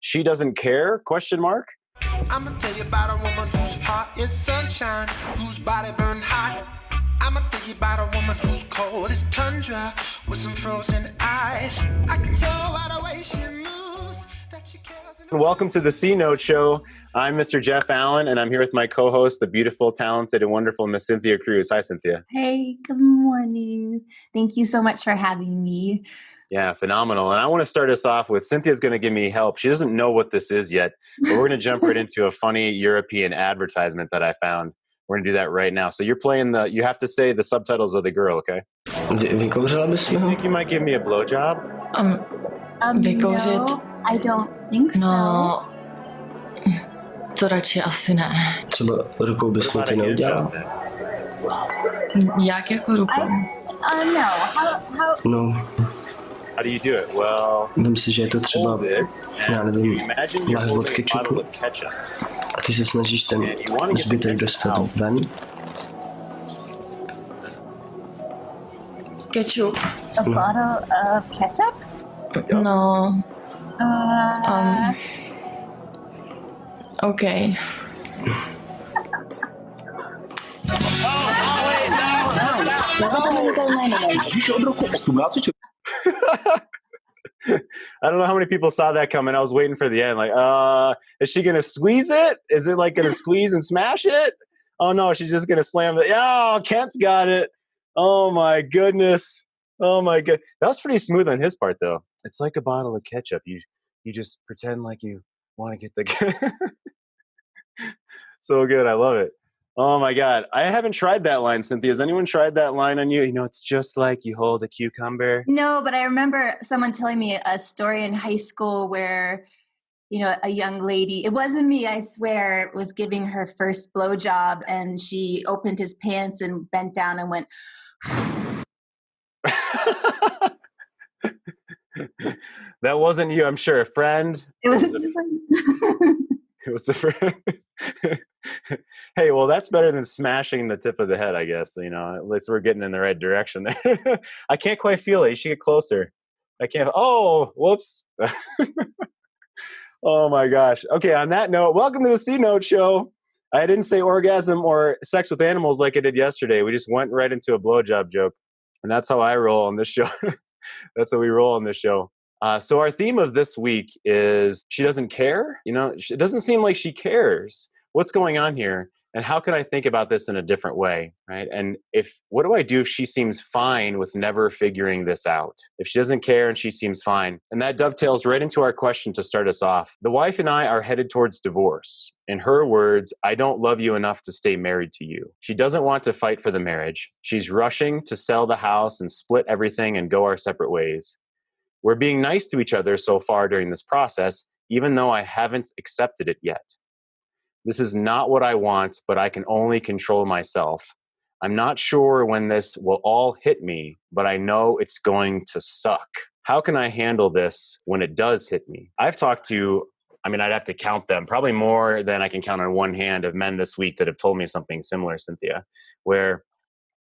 She Doesn't Care? Question mark. I'ma tell you about a woman whose heart is sunshine, whose body burned hot. I'ma tell you about a woman who's cold as tundra, with some frozen eyes. I can tell by the way she moves that she cares. Welcome to the C Note Show. I'm Mr. Jeff Allen, and I'm here with my co-host, the beautiful, talented, and wonderful Miss Cynthia Cruz. Hi, Cynthia. Hey, good morning. Thank you so much for having me. Yeah, phenomenal. And I want to start us off with Cynthia's going to give me help. She doesn't know what this is yet, but we're going to jump right into a funny European advertisement that I found. We're going to do that right now. So you're playing you have to say the subtitles of the girl, okay? Vykouřila bys You mi ho? think you might give me a blowjob? Vykouřit? No, I don't think so. No, to radši asi ne. Třeba rukou bys mi What to about a hand neudělal? job then? Jak jako rukou? No. How? No, How do you do it? Well, vím si, že je to třeba, hold it, já and nevím, imagine you're lahve od holding a bottle kečupu of ketchup. a ty se snažíš ten And you want to get the zbytek ketchup dostat out. ven. Ketchup? A bottle of ketchup? No. Uh, Okay. I don't know how many people saw that coming. I was waiting for the end. Like, is she gonna squeeze it? Is it like gonna squeeze and smash it? Oh no, she's just gonna slam it. Oh, Kent's got it. Oh my goodness. Oh my god. That was pretty smooth on his part though. It's like a bottle of ketchup. You just pretend like you want to get the So good. I love it. Oh my god. I haven't tried that line, Cynthia. Has anyone tried that line on you? You know, it's just like you hold a cucumber. no, but I remember someone telling me a story in high school where, a young lady, it wasn't me, I swear, was giving her first blowjob and she opened his pants and bent down and went, That wasn't you, I'm sure. A friend. it was. It was a friend. Hey, well, that's better than smashing the tip of the head, I guess. At least we're getting in the right direction there. I can't quite feel it. You should get closer. I can't. Oh, whoops. Oh my gosh. Okay, on that note, welcome to the C Note Show. I didn't say orgasm or sex with animals like I did yesterday. We just went right into a blowjob joke. And that's how I roll on this show. That's how we roll on this show. So our theme of this week is she doesn't care. It doesn't seem like she cares. What's going on here? And how can I think about this in a different way, right? And what do I do if she seems fine with never figuring this out? If she doesn't care and she seems fine. And that dovetails right into our question to start us off. The wife and I are headed towards divorce. In her words, I don't love you enough to stay married to you. She doesn't want to fight for the marriage. She's rushing to sell the house and split everything and go our separate ways. We're being nice to each other so far during this process, even though I haven't accepted it yet. This is not what I want, but I can only control myself. I'm not sure when this will all hit me, but I know it's going to suck. How can I handle this when it does hit me? I've talked to, I'd have to count them, probably more than I can count on one hand of men this week that have told me something similar, Cynthia, where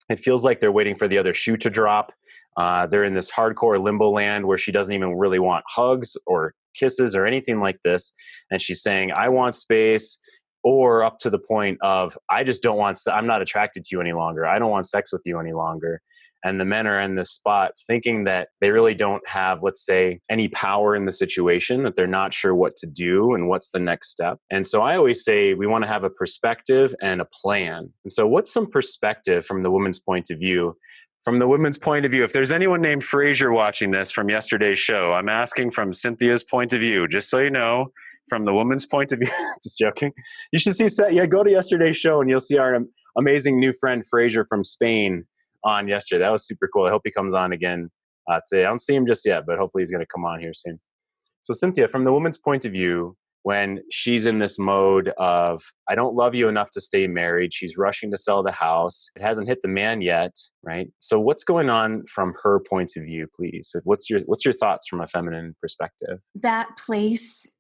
it feels like they're waiting for the other shoe to drop. They're in this hardcore limbo land where she doesn't even really want hugs or kisses or anything like this. And she's saying, I want space. Or up to the point of, I'm not attracted to you any longer. I don't want sex with you any longer. And the men are in this spot thinking that they really don't have, let's say, any power in the situation, that they're not sure what to do and what's the next step. And so I always say we want to have a perspective and a plan. And so what's some perspective from the woman's point of view? From the women's point of view, if there's anyone named Fraser watching this from yesterday's show, I'm asking from Cynthia's point of view, just so you know. From the woman's point of view, just joking. You should go to yesterday's show and you'll see our amazing new friend Fraser from Spain on yesterday. That was super cool. I hope he comes on again today. I don't see him just yet, but hopefully he's going to come on here soon. So Cynthia, from the woman's point of view, when she's in this mode of, I don't love you enough to stay married. She's rushing to sell the house. It hasn't hit the man yet, right? So what's going on from her point of view, please? What's your thoughts from a feminine perspective? That place,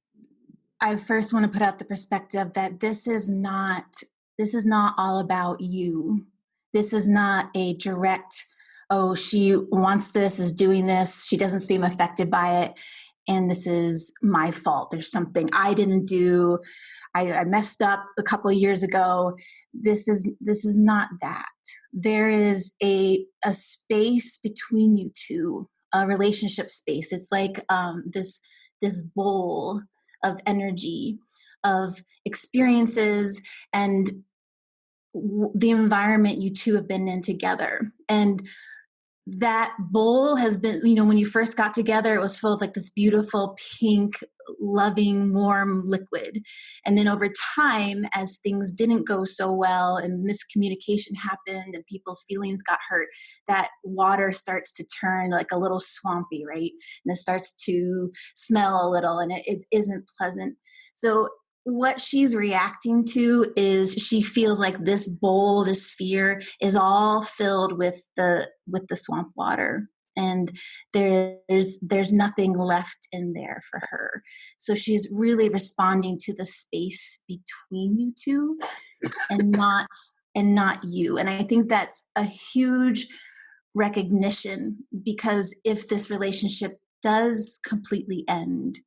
I first want to put out the perspective that this is not all about you. This is not a direct, oh, she wants this, is doing this. She doesn't seem affected by it. and this is my fault. There's something I didn't do. I messed up a couple of years ago. This is not that. There is a space between you two, a relationship space. It's like this bowl of energy, of experiences, and the environment you two have been in together. And that bowl has been, when you first got together, it was full of like this beautiful pink, loving, warm liquid. And then over time, as things didn't go so well and miscommunication happened and people's feelings got hurt, that water starts to turn like a little swampy, right? And it starts to smell a little, and it isn't pleasant. So what she's reacting to is she feels like this bowl, this sphere is all filled with the swamp water, and there's nothing left in there for her. So she's really responding to the space between you two and not you. And I think that's a huge recognition, because if this relationship does completely end,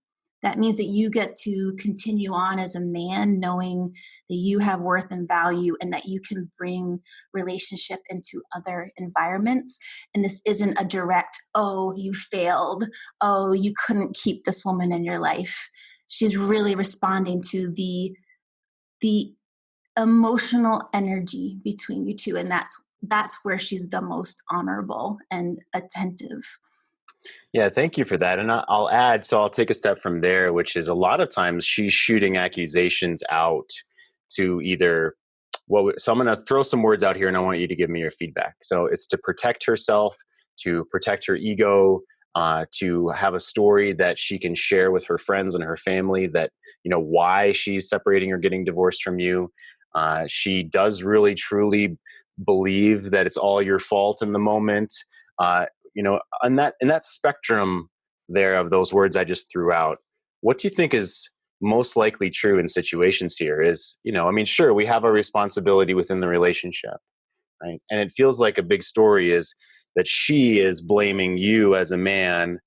that means that you get to continue on as a man, knowing that you have worth and value and that you can bring relationship into other environments. And this isn't a direct, oh, you failed. Oh, you couldn't keep this woman in your life. She's really responding to the emotional energy between you two. And that's where she's the most honorable and attentive. Yeah, thank you for that. And I'll add, so I'll take a step from there, which is a lot of times she's shooting accusations out to either, so I'm going to throw some words out here and I want you to give me your feedback. So it's to protect herself, to protect her ego, to have a story that she can share with her friends and her family that, why she's separating or getting divorced from you. She does really, truly believe that it's all your fault in the moment. In that spectrum there of those words I just threw out, what do you think is most likely true in situations here? Is, sure, we have a responsibility within the relationship, right? And it feels like a big story is that she is blaming you as a man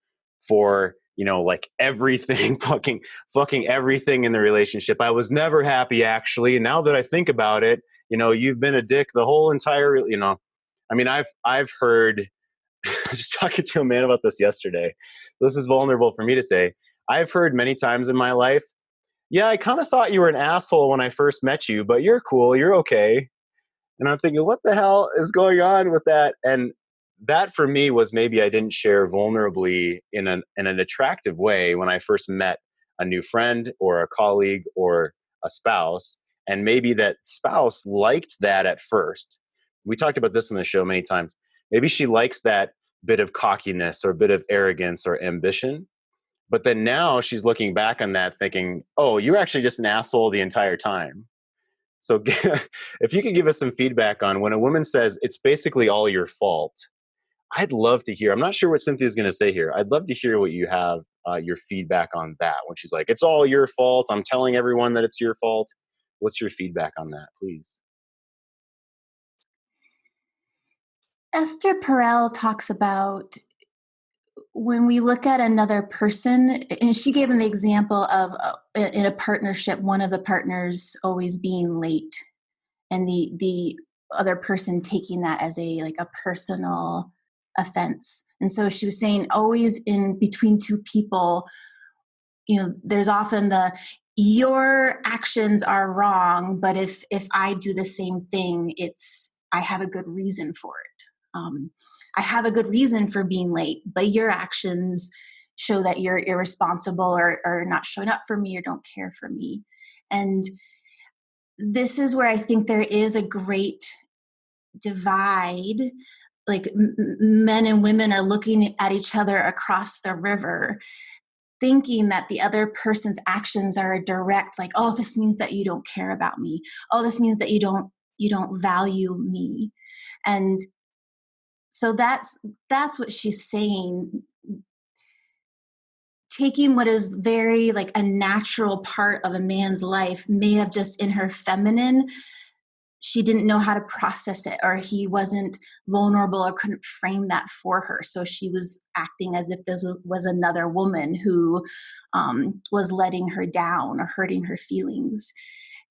for, like everything, fucking everything in the relationship. I was never happy, actually. And now that I think about it, you've been a dick the whole entire, I've heard, I was just talking to a man about this yesterday. This is vulnerable for me to say. I've heard many times in my life, yeah, I kind of thought you were an asshole when I first met you, but you're cool, you're okay. And I'm thinking, what the hell is going on with that? And that for me was maybe I didn't share vulnerably in an attractive way when I first met a new friend or a colleague or a spouse. And maybe that spouse liked that at first. We talked about this in the show many times. Maybe she likes that bit of cockiness or a bit of arrogance or ambition. But then now she's looking back on that thinking, oh, you're actually just an asshole the entire time. So if you could give us some feedback on when a woman says it's basically all your fault, I'd love to hear. I'm not sure what Cynthia's going to say here. I'd love to hear what you have, your feedback on that. When she's like, it's all your fault. I'm telling everyone that it's your fault. What's your feedback on that, please? Esther Perel talks about when we look at another person, and she gave an example of in a partnership, one of the partners always being late, and the other person taking that as a personal offense. And so she was saying, always in between two people, there's often your actions are wrong, but if I do the same thing, I have a good reason for it. I have a good reason for being late, but your actions show that you're irresponsible or not showing up for me or don't care for me. And this is where I think there is a great divide. Like men and women are looking at each other across the river, thinking that the other person's actions are direct, like, oh, this means that you don't care about me. Oh, this means that you don't value me. And so that's what she's saying. Taking what is very like a natural part of a man's life, may have just in her feminine she didn't know how to process it, or he wasn't vulnerable or couldn't frame that for her. So she was acting as if this was another woman who was letting her down or hurting her feelings.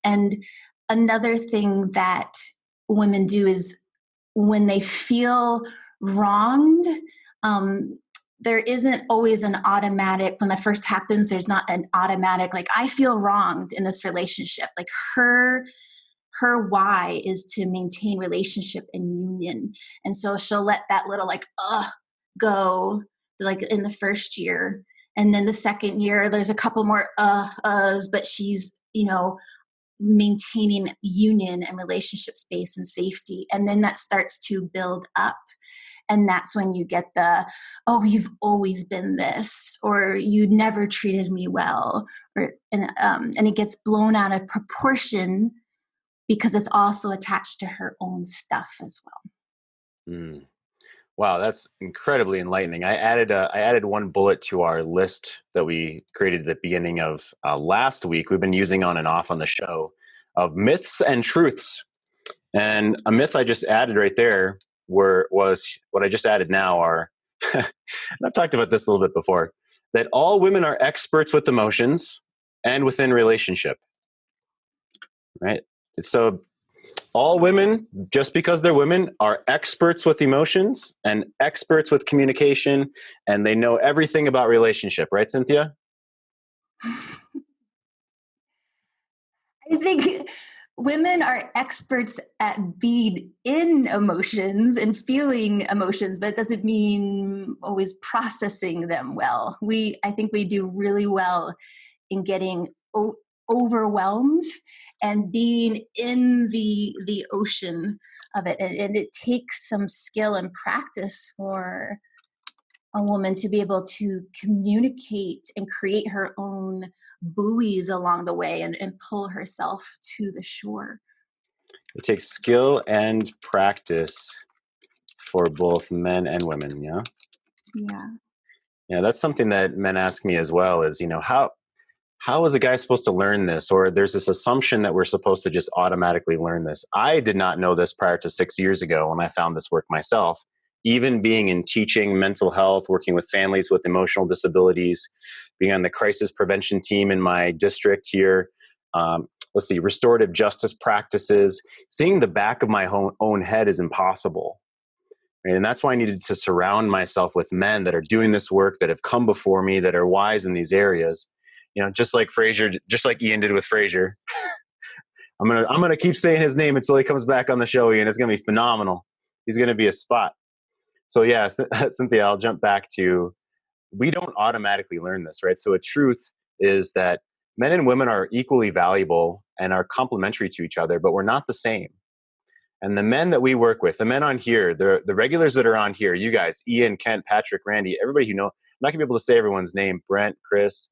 And another thing that women do is when they feel wronged, there isn't always an automatic, when that first happens, there's not an automatic, like, I feel wronged in this relationship. Like her why is to maintain relationship and union. And so she'll let that little like, go, like in the first year. And then the second year, there's a couple more but she's, maintaining union and relationship space and safety. And then that starts to build up. And that's when you get oh, you've always been this, or you never treated me well, and it gets blown out of proportion because it's also attached to her own stuff as well. Mm. Wow, that's incredibly enlightening. I added one bullet to our list that we created at the beginning of last week. We've been using on and off on the show of myths and truths. And a myth I just added right there was what I just added now are, and I've talked about this a little bit before, that all women are experts with emotions and within relationship, right? So all women, just because they're women, are experts with emotions and experts with communication, and they know everything about relationship, right, Cynthia? I think women are experts at being in emotions and feeling emotions, but it doesn't mean always processing them well. I think we do really well in getting overwhelmed and being in the ocean of it. And it takes some skill and practice for a woman to be able to communicate and create her own buoys along the way and pull herself to the shore. It takes skill and practice for both men and women, yeah? Yeah. Yeah, that's something that men ask me as well is, how is a guy supposed to learn this? Or there's this assumption that we're supposed to just automatically learn this. I did not know this prior to 6 years ago when I found this work myself. Even being in teaching mental health, working with families with emotional disabilities, being on the crisis prevention team in my district here, restorative justice practices, seeing the back of my own head is impossible. Right? And that's why I needed to surround myself with men that are doing this work, that have come before me, that are wise in these areas. Just like Ian did with Fraser. I'm gonna keep saying his name until he comes back on the show, Ian. It's gonna be phenomenal. He's gonna be a spot. So yeah, Cynthia, I'll jump back to, we don't automatically learn this, right? So a truth is that men and women are equally valuable and are complementary to each other, but we're not the same. And the men that we work with, the men on here, the regulars that are on here, you guys, Ian, Kent, Patrick, Randy, everybody I'm not gonna be able to say everyone's name, Brent, Chris,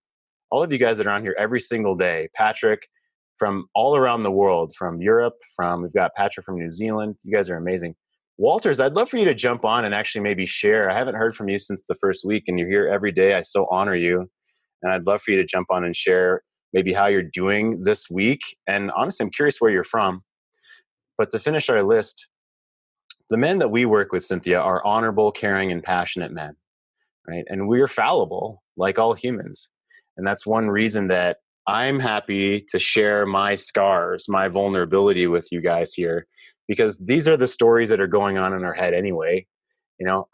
all of you guys that are on here every single day, Patrick, from all around the world, from Europe, we've got Patrick from New Zealand. You guys are amazing. Walters, I'd love for you to jump on and actually maybe share. I haven't heard from you since the first week, and you're here every day. I so honor you. And I'd love for you to jump on and share maybe how you're doing this week. And honestly, I'm curious where you're from. But to finish our list, the men that we work with, Cynthia, are honorable, caring, and passionate men, right? And we're fallible, like all humans. And that's one reason that I'm happy to share my scars, my vulnerability with you guys here, because these are the stories that are going on in our head anyway.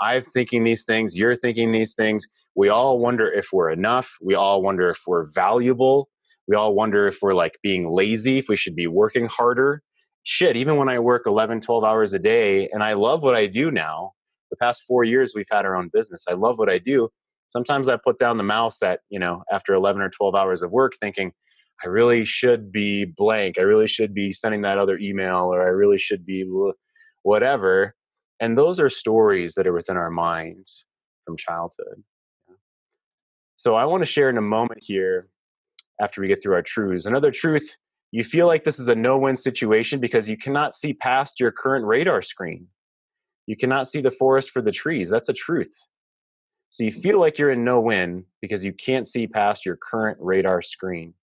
I'm thinking these things, you're thinking these things. We all wonder if we're enough. We all wonder if we're valuable. We all wonder if we're like being lazy, if we should be working harder. Shit, even when I work 11, 12 hours a day, and I love what I do now, the past 4 years we've had our own business. I love what I do. Sometimes I put down the mouse after 11 or 12 hours of work thinking, I really should be blank. I really should be sending that other email, or I really should be whatever. And those are stories that are within our minds from childhood. So I want to share in a moment here, after we get through our truths. Another truth, you feel like this is a no-win situation because you cannot see past your current radar screen. You cannot see the forest for the trees. That's a truth. So you feel like you're in no win because you can't see past your current radar screen.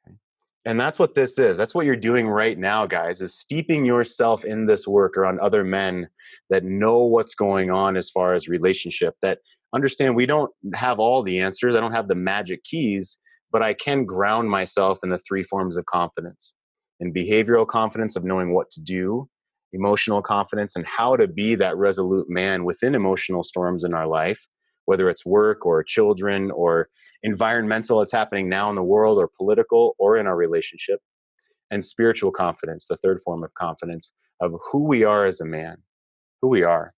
Okay. And that's what this is. That's what you're doing right now, guys, is steeping yourself in this work around other men that know what's going on as far as relationship, that understand we don't have all the answers. I don't have the magic keys, but I can ground myself in the three forms of confidence: in behavioral confidence of knowing what to do, emotional confidence and how to be that resolute man within emotional storms in our life, whether it's work or children or environmental that's happening now in the world, or political, or in our relationship; and spiritual confidence, the third form of confidence of who we are as a man, who we are.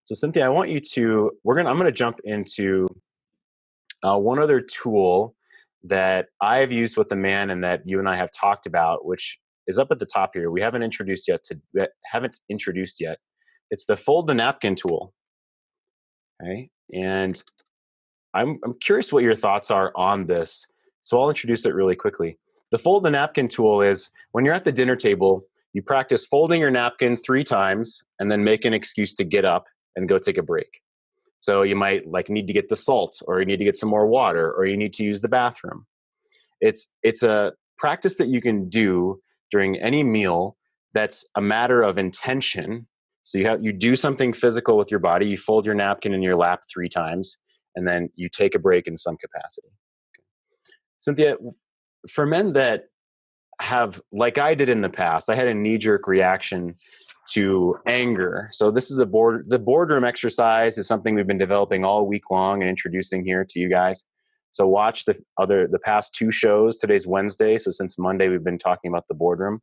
So Cynthia, I want you to, I'm going to jump into one other tool that I've used with the man and that you and I have talked about, which is up at the top here. We haven't introduced yet. It's the fold the napkin tool. Okay. And I'm curious what your thoughts are on this. So I'll introduce it really quickly. The fold the napkin tool is when you're at the dinner table, you practice folding your napkin 3 times and then make an excuse to get up and go take a break. So you might need to get the salt, or you need to get some more water, or you need to use the bathroom. It's a practice that you can do during any meal that's a matter of intention. So you do something physical with your body. You fold your napkin in your lap 3 times, and then you take a break in some capacity. Okay. Cynthia, for men that have, like I did in the past, I had a knee-jerk reaction to anger. So this is the boardroom exercise is something we've been developing all week long and introducing here to you guys. So watch the past 2 shows. Today's Wednesday, so since Monday we've been talking about the boardroom.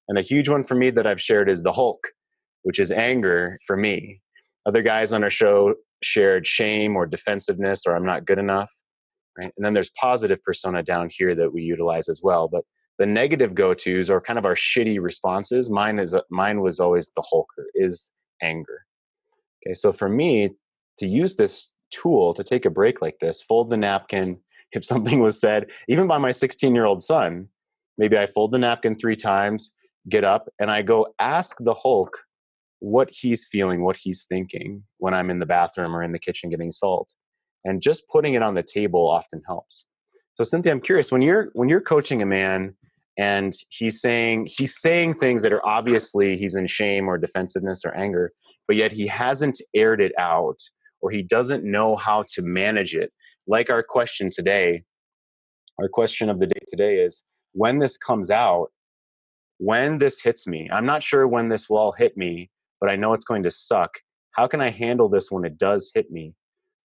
And a huge one for me that I've shared is the Hulk, which is anger for me. Other guys on our show shared shame or defensiveness or I'm not good enough, right? And then there's positive persona down here that we utilize as well. But the negative go-tos are kind of our shitty responses. Mine was always the Hulk, is anger. Okay, so for me to use this tool to take a break like this, fold the napkin. If something was said, even by my 16-year-old son, maybe I fold the napkin 3 times, get up, and I go ask the Hulk what he's feeling, what he's thinking when I'm in the bathroom or in the kitchen getting salt. And just putting it on the table often helps. So Cynthia, I'm curious, when you're coaching a man and he's saying things that are obviously he's in shame or defensiveness or anger, but yet he hasn't aired it out or he doesn't know how to manage it. Like our question of the day today is, when this comes out, when this hits me, I'm not sure when this will all hit me, but I know it's going to suck. How can I handle this when it does hit me?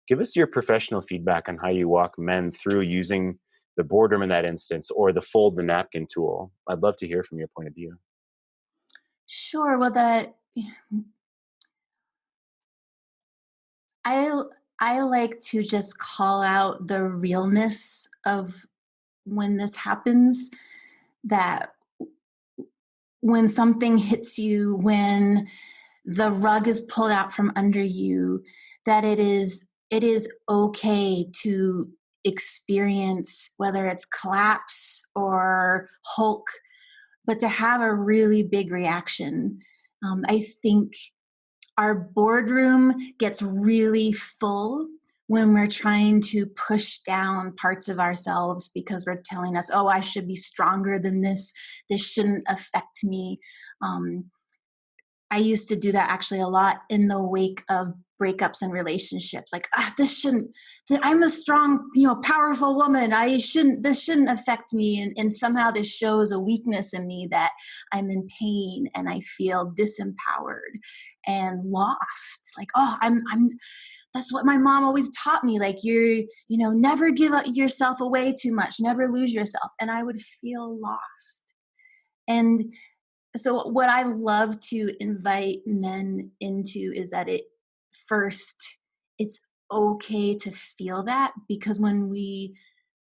Give us your professional feedback on how you walk men through using the boredom in that instance or the fold the napkin tool. I'd love to hear from your point of view. Sure. Well, I like to just call out the realness of when this happens, that when something hits you, when the rug is pulled out from under you, that it is okay to experience, whether it's collapse or Hulk, but to have a really big reaction. I think our boardroom gets really full when we're trying to push down parts of ourselves because we're telling us, oh, I should be stronger than this. This shouldn't affect me. I used to do that actually a lot in the wake of breakups and relationships. Like, I'm a strong, powerful woman. This shouldn't affect me. And somehow this shows a weakness in me, that I'm in pain and I feel disempowered and lost. Like, oh, that's what my mom always taught me. Like, never give yourself away too much, never lose yourself. And I would feel lost. And so what I love to invite men into is that it's okay to feel that, because when we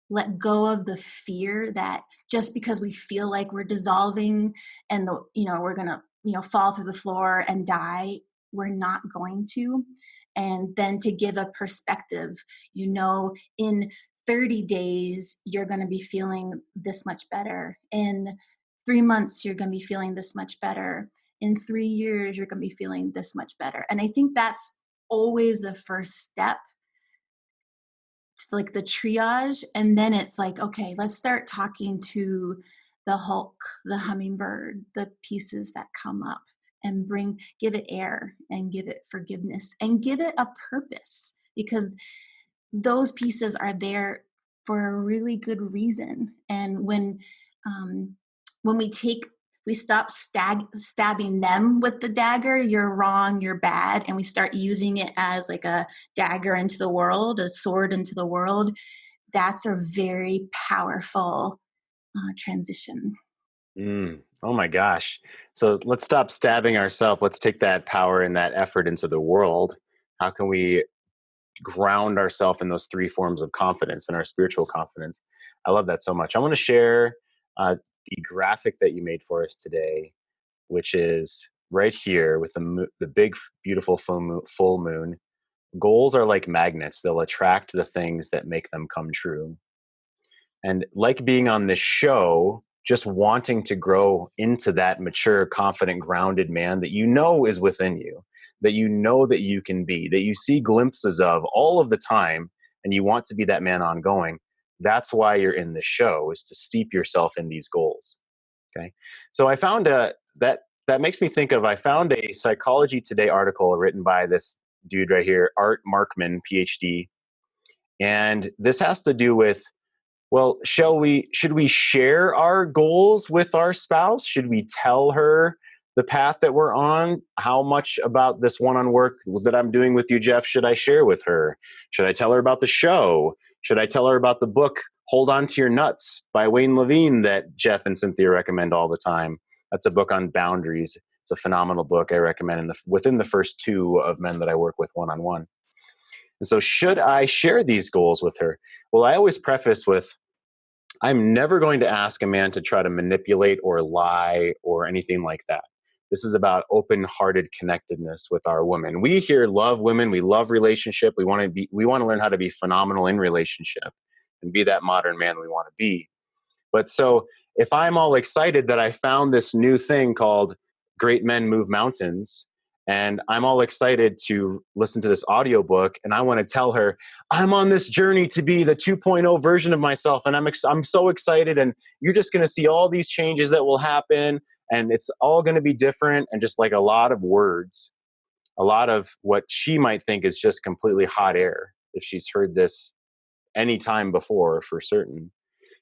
let go of the fear that just because we feel like we're dissolving and we're going to, fall through the floor and die, we're not going to. And then to give a perspective, in 30 days, you're going to be feeling this much better. In 3 months, you're going to be feeling this much better. In 3 years, you're going to be feeling this much better. And I think that's always the first step like the triage, and then it's like, okay, let's start talking to the Hulk, the hummingbird, the pieces that come up, and give it air and give it forgiveness and give it a purpose, because those pieces are there for a really good reason. And when we stop stabbing them with the dagger, you're wrong, you're bad, and we start using it as like a dagger into the world, a sword into the world, that's a very powerful transition. Oh my gosh. So let's stop stabbing ourselves. Let's take that power and that effort into the world. How can we ground ourselves in those three forms of confidence and our spiritual confidence? I love that so much. I want to share the graphic that you made for us today, which is right here with the big, beautiful full moon. Goals are like magnets. They'll attract the things that make them come true. And like being on this show, just wanting to grow into that mature, confident, grounded man that you know is within you, that you know that you can be, that you see glimpses of all of the time, and you want to be that man ongoing. That's why you're in this show, is to steep yourself in these goals. Okay. So I found that makes me think of, I found a Psychology Today article written by this dude right here, Art Markman, PhD. And this has to do with, well, should we share our goals with our spouse? Should we tell her the path that we're on? How much about this one-on work that I'm doing with you, Jeff, should I share with her? Should I tell her about the show? Should I tell her about the book, Hold On to Your Nuts by Wayne Levine, that Jeff and Cynthia recommend all the time? That's a book on boundaries. It's a phenomenal book I recommend within the first two of men that I work with one-on-one. And so should I share these goals with her? Well, I always preface with, I'm never going to ask a man to try to manipulate or lie or anything like that. This is about open-hearted connectedness with our women. We here love women. We love relationship. We want to learn how to be phenomenal in relationship and be that modern man we want to be. But so if I'm all excited that I found this new thing called Great Men Move Mountains, and I'm all excited to listen to this audiobook, and I want to tell her, I'm on this journey to be the 2.0 version of myself, and I'm so excited, and you're just going to see all these changes that will happen, and it's all going to be different, and just like a lot of words, a lot of what she might think is just completely hot air if she's heard this any time before for certain.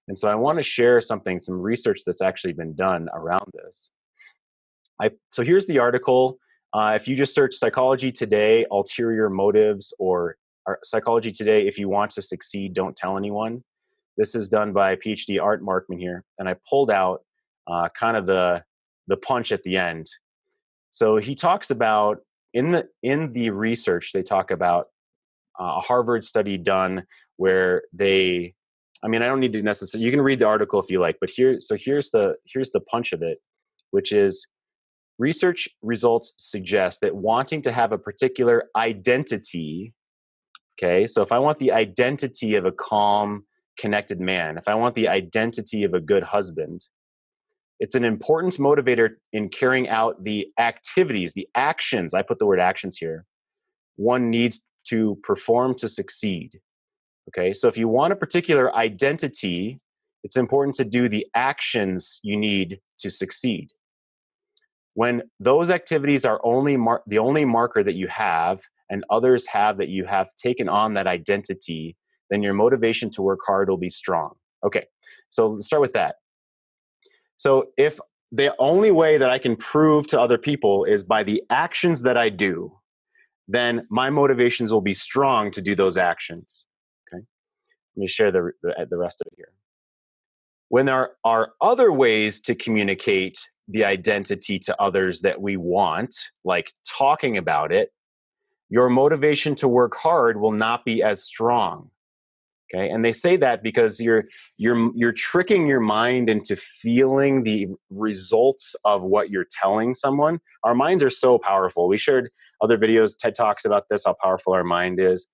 And so I want to share some research that's actually been done around this. So here's the article. If you just search Psychology Today, ulterior motives, or Psychology Today, if you want to succeed, don't tell anyone. This is done by PhD Art Markman here. And I pulled out kind of the punch at the end. So he talks about, in the research, they talk about a Harvard study done where I don't need to necessarily, you can read the article if you like, but here's the punch of it, which is, research results suggest that wanting to have a particular identity, okay, so if I want the identity of a calm, connected man, if I want the identity of a good husband, it's an important motivator in carrying out the activities, the actions, I put the word actions here, one needs to perform to succeed. Okay, so if you want a particular identity, it's important to do the actions you need to succeed. When those activities are the only marker that you have, and others have that you have taken on that identity, then your motivation to work hard will be strong. Okay, so let's start with that. So if the only way that I can prove to other people is by the actions that I do, then my motivations will be strong to do those actions. Okay, let me share the rest of it here. When there are other ways to communicate the identity to others that we want, like talking about it, your motivation to work hard will not be as strong. Okay, and they say that because you're tricking your mind into feeling the results of what you're telling someone. Our minds are so powerful. We shared other videos, TED Talks about this, how powerful our mind is.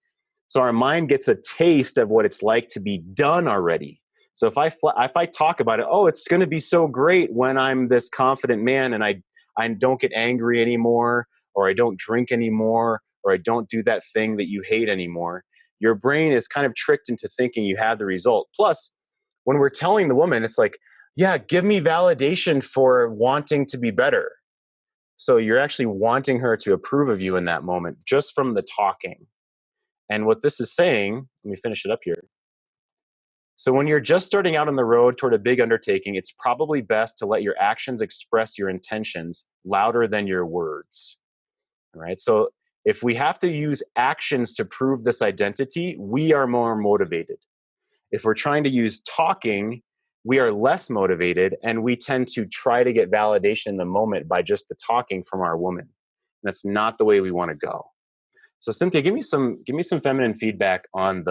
So our mind gets a taste of what it's like to be done already. So if I talk about it, oh, it's going to be so great when I'm this confident man and I don't get angry anymore, or I don't drink anymore, or I don't do that thing that you hate anymore. your brain is kind of tricked into thinking you have the result. Plus, when we're telling the woman, it's like, yeah, give me validation for wanting to be better. So you're actually wanting her to approve of you in that moment just from the talking. And what this is saying, let me finish it up here. So when you're just starting out on the road toward a big undertaking, it's probably best to let your actions express your intentions louder than your words. All right. So if we have to use actions to prove this identity, we are more motivated. If we're trying to use talking, we are less motivated, and we tend to try to get validation in the moment by just the talking from our woman. That's not the way we want to go. So Cynthia, give me some feminine feedback on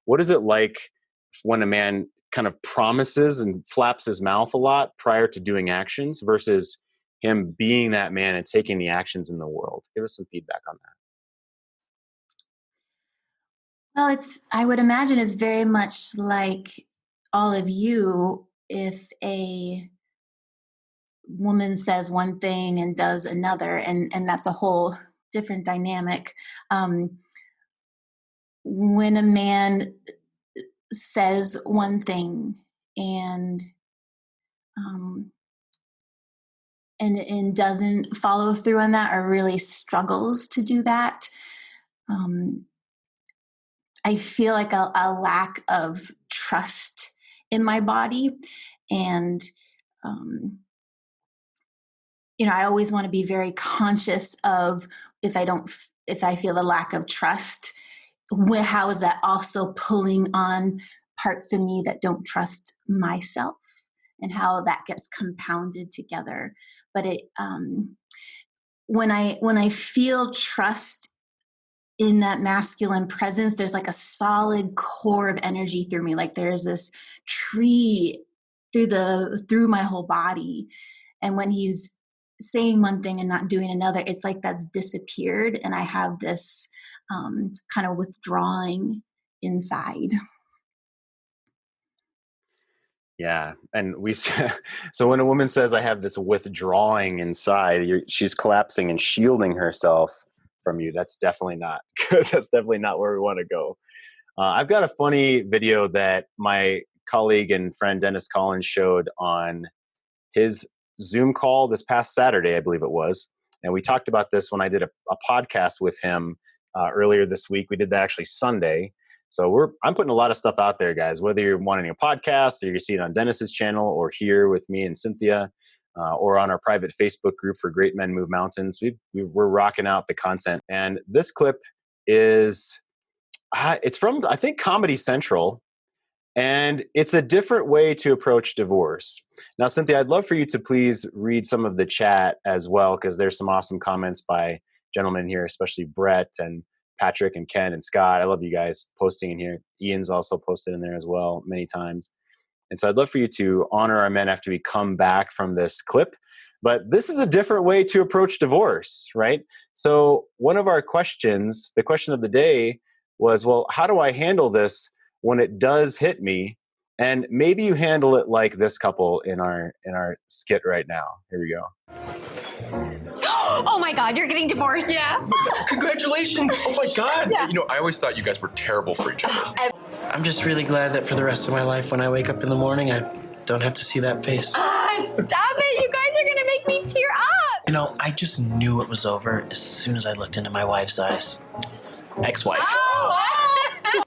what is it like when a man kind of promises and flaps his mouth a lot prior to doing actions versus him being that man and taking the actions in the world. Give us some feedback on that. Well, I would imagine it's very much like all of you. If a woman says one thing and does another, and that's a whole different dynamic. When a man says one thing and doesn't follow through on that, or really struggles to do that, I feel like a lack of trust in my body. And I always want to be very conscious of if I feel a lack of trust, how is that also pulling on parts of me that don't trust myself, and how that gets compounded together. But when I feel trust in that masculine presence, there's like a solid core of energy through me. Like there's this tree through my whole body. And when he's saying one thing and not doing another, it's like that's disappeared. And I have this kind of withdrawing inside. Yeah. And so when a woman says, I have this withdrawing inside, she's collapsing and shielding herself from you. That's definitely not good. That's definitely not where we want to go. I've got a funny video that my colleague and friend Dennis Collins showed on his Zoom call this past Saturday, I believe it was. And we talked about this when I did a podcast with him earlier this week. We did that actually Sunday. So I'm putting a lot of stuff out there, guys, whether you're wanting a podcast or you see it on Dennis's channel or here with me and Cynthia or on our private Facebook group for Great Men Move Mountains. We're rocking out the content. And this clip is, it's from, I think, Comedy Central. And it's a different way to approach divorce. Now, Cynthia, I'd love for you to please read some of the chat as well, because there's some awesome comments by gentlemen here, especially Brett and Patrick and Ken and Scott. I love you guys posting in here. Ian's also posted in there as well many times. And so I'd love for you to honor our men after we come back from this clip. But this is a different way to approach divorce, right? So one of our questions, the question of the day was, well, how do I handle this when it does hit me? And maybe you handle it like this couple in our skit right now. Here we go. Oh my God, you're getting divorced. Yeah. Congratulations. Oh my God. Yeah. I always thought you guys were terrible for each other. I'm just really glad that for the rest of my life, when I wake up in the morning, I don't have to see that face. Stop it. You guys are going to make me tear up. I just knew it was over as soon as I looked into my wife's eyes. Ex-wife. Oh.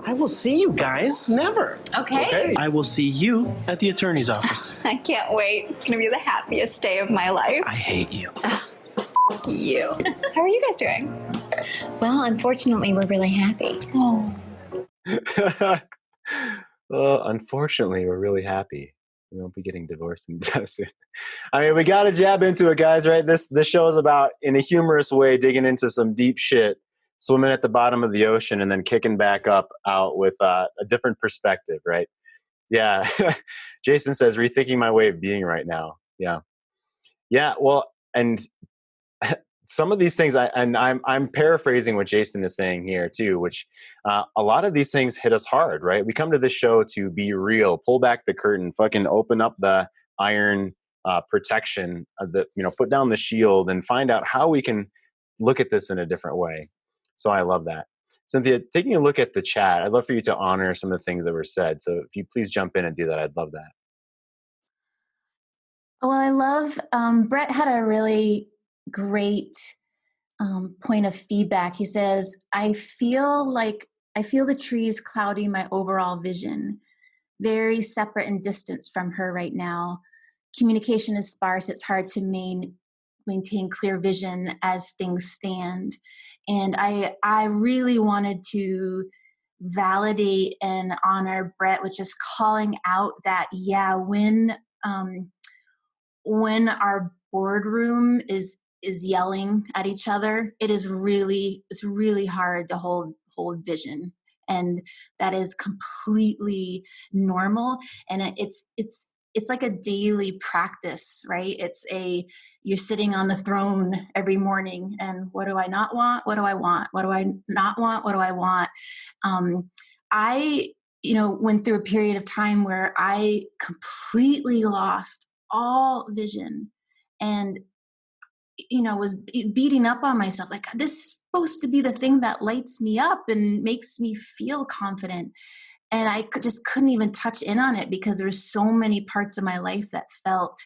I will see you guys. Never. Okay. I will see you at the attorney's office. I can't wait. It's going to be the happiest day of my life. I hate you. You. How are you guys doing? Well, unfortunately, we're really happy. Oh. Unfortunately, we're really happy. We won't be getting divorced anytime soon. I mean, we got to jab into it, guys, right? This show is about, in a humorous way, digging into some deep shit, swimming at the bottom of the ocean, and then kicking back up out with a different perspective, right? Yeah. Jason says, rethinking my way of being right now. Yeah. Yeah. Well, and some of these things, I'm paraphrasing what Jason is saying here too, which a lot of these things hit us hard, right? We come to this show to be real, pull back the curtain, fucking open up the iron protection of put down the shield and find out how we can look at this in a different way. So I love that. Cynthia, taking a look at the chat, I'd love for you to honor some of the things that were said. So if you please jump in and do that, I'd love that. Well, I love Brett had a really great point of feedback. He says, I feel the trees clouding my overall vision, very separate and distant from her right now. Communication is sparse. It's hard to maintain clear vision as things stand. And I really wanted to validate and honor Brett with just calling out that, yeah, when our boardroom is yelling at each other, it's really hard to hold vision, and that is completely normal. And it's like a daily practice, right? You're sitting on the throne every morning, and what do I not want? What do I want? What do I not want? What do I want? I went through a period of time where I completely lost all vision, and was beating up on myself like, this is supposed to be the thing that lights me up and makes me feel confident. And I just couldn't even touch in on it because there's so many parts of my life that felt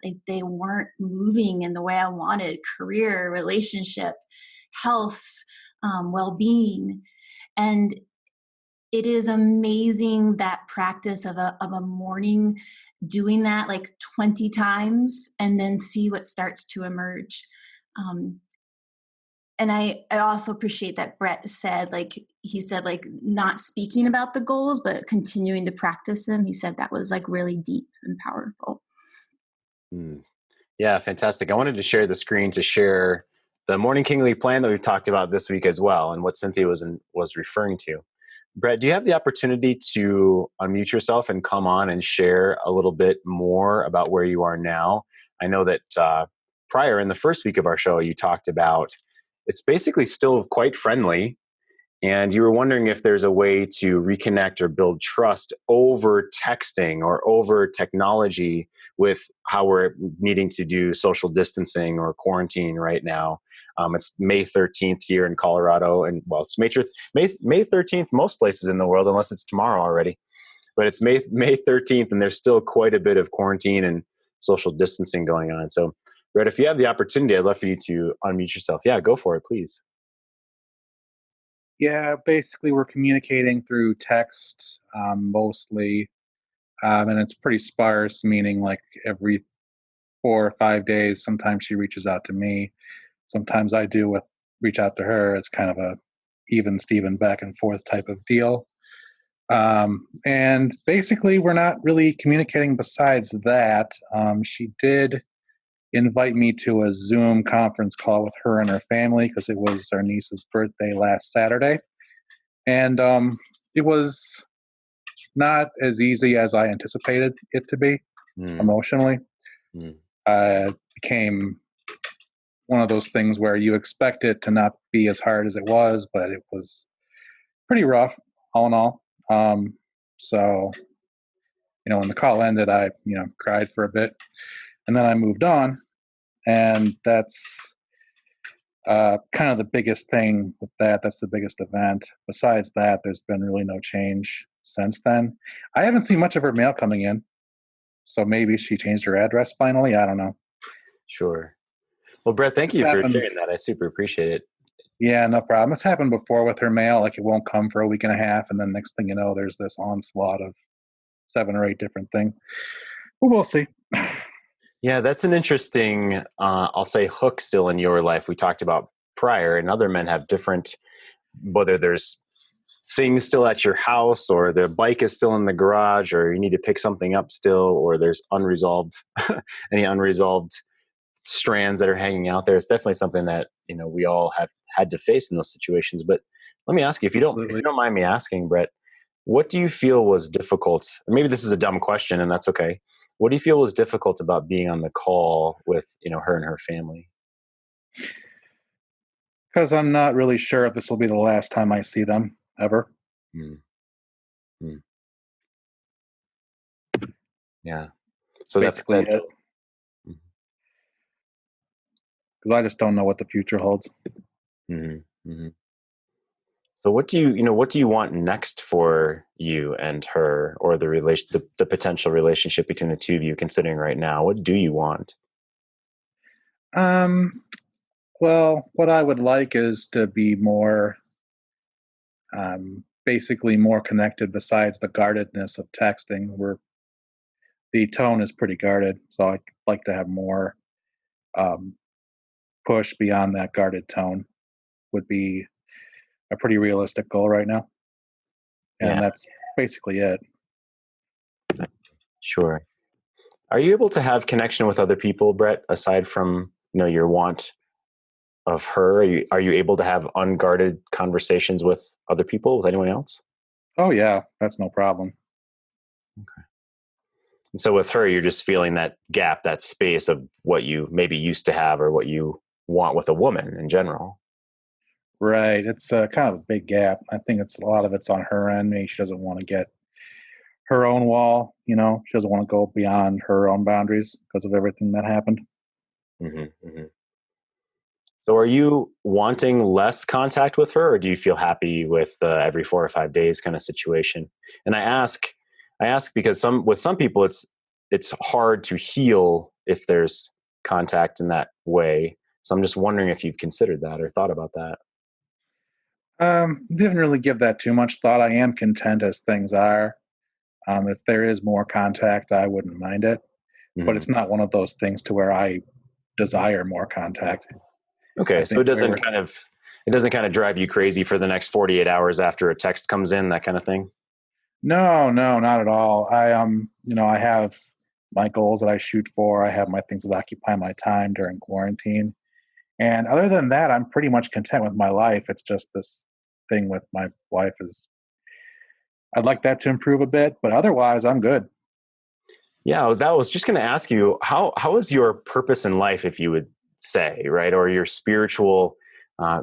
like they weren't moving in the way I wanted: career, relationship, health, well-being. And it is amazing, that practice of a morning, doing that like 20 times and then see what starts to emerge. And I also appreciate that Brett said, he said, not speaking about the goals, but continuing to practice them. He said that was like really deep and powerful. Yeah, fantastic. I wanted to share the screen to share the Morning Kingly plan that we've talked about this week as well, and what Cynthia was referring to. Brett, do you have the opportunity to unmute yourself and come on and share a little bit more about where you are now? I know that prior, in the first week of our show, you talked about it's basically still quite friendly, and you were wondering if there's a way to reconnect or build trust over texting or over technology with how we're needing to do social distancing or quarantine right now. It's May 13th here in Colorado, and well, it's May 13th most places in the world, unless it's tomorrow already. But it's May 13th, and there's still quite a bit of quarantine and social distancing going on. So, Brett, if you have the opportunity, I'd love for you to unmute yourself. Yeah, go for it, please. Yeah, basically we're communicating through text mostly, and it's pretty sparse, meaning like every 4 or 5 days, sometimes she reaches out to me. Sometimes I do reach out to her. It's kind of a even Steven back and forth type of deal. And basically we're not really communicating besides that. She did invite me to a Zoom conference call with her and her family because it was our niece's birthday last Saturday. And it was not as easy as I anticipated it to be emotionally. It became one of those things where you expect it to not be as hard as it was, but it was pretty rough all in all. So, when the call ended, I, cried for a bit, and then I moved on. And that's kind of the biggest thing with that. That's the biggest event. Besides that, there's been really no change since then. I haven't seen much of her mail coming in. So maybe she changed her address finally. I don't know. Sure. Well, Brett, thank you for sharing that. I super appreciate it. Yeah, no problem. It's happened before with her mail. Like, it won't come for a week and a half, and then next thing you know, there's this onslaught of 7 or 8 different things. But we'll see. Yeah, that's an interesting, I'll say, hook still in your life. We talked about prior, and other men have different, whether there's things still at your house, or the bike is still in the garage, or you need to pick something up still, or there's any unresolved strands that are hanging out there. It's definitely something that, we all have had to face in those situations. But let me ask you, if you don't mind me asking, Brett, what do you feel was difficult? Maybe this is a dumb question, and that's okay. What do you feel was difficult about being on the call with, her and her family? Because I'm not really sure if this will be the last time I see them ever. Yeah. So basically that's it. Because I just don't know what the future holds. So what do you want next for you and her, or the potential relationship between the two of you considering right now? What do you want? Well, what I would like is to be more, basically more connected besides the guardedness of texting, where the tone is pretty guarded. So I'd like to have more um, push beyond that guarded tone would be a pretty realistic goal right now. And Yeah, that's basically it. sure. Are you able to have connection with other people, Brett, aside from, your want of her? Are you able to have unguarded conversations with other people, with anyone else? Oh, yeah, that's no problem. And so with her, you're just feeling that gap, that space of what you maybe used to have or what you want with a woman in general. Right. It's kind of a big gap. I think a lot of it's on her end. Maybe she doesn't want to get her own wall. She doesn't want to go beyond her own boundaries because of everything that happened. Mm-hmm, mm-hmm. So are you wanting less contact with her, or do you feel happy with every 4 or 5 days kind of situation? And I ask because with some people it's hard to heal if there's contact in that way. So I'm just wondering if you've considered that or thought about that. Didn't really give that too much thought. I am content as things are. If there is more contact, I wouldn't mind it. Mm-hmm. But it's not one of those things to where I desire more contact. Okay, so it doesn't kind of drive you crazy for the next 48 hours after a text comes in, that kind of thing? No, not at all. I have my goals that I shoot for. I have my things that occupy my time during quarantine. And other than that, I'm pretty much content with my life. It's just this thing with my wife I'd like that to improve a bit, but otherwise I'm good. Yeah, I was just going to ask you, how is your purpose in life, if you would say, right? Or your spiritual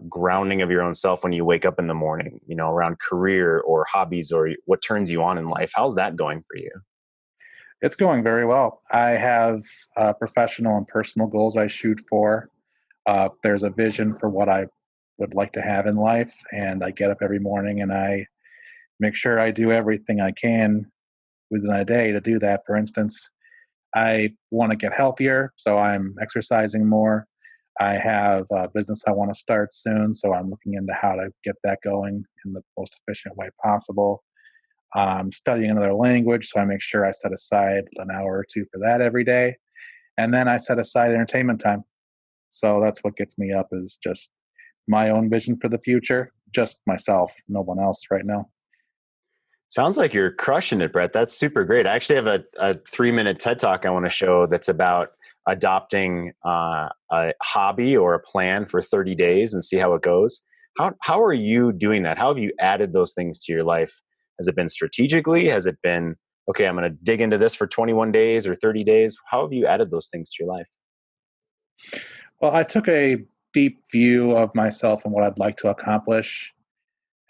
grounding of your own self when you wake up in the morning, around career or hobbies or what turns you on in life. How's that going for you? It's going very well. I have professional and personal goals I shoot for. There's a vision for what I would like to have in life, and I get up every morning and I make sure I do everything I can within a day to do that. For instance, I want to get healthier, so I'm exercising more. I have a business I want to start soon, so I'm looking into how to get that going in the most efficient way possible. Studying another language, so I make sure I set aside an hour or two for that every day. And then I set aside entertainment time. So that's what gets me up, is just my own vision for the future, just myself, no one else right now. Sounds like you're crushing it, Brett. That's super great. I actually have a 3-minute TED Talk I want to show that's about adopting a hobby or a plan for 30 days and see how it goes. How are you doing that? How have you added those things to your life? Has it been strategically? Has it been, okay, I'm going to dig into this for 21 days or 30 days? How have you added those things to your life? Well, I took a deep view of myself and what I'd like to accomplish.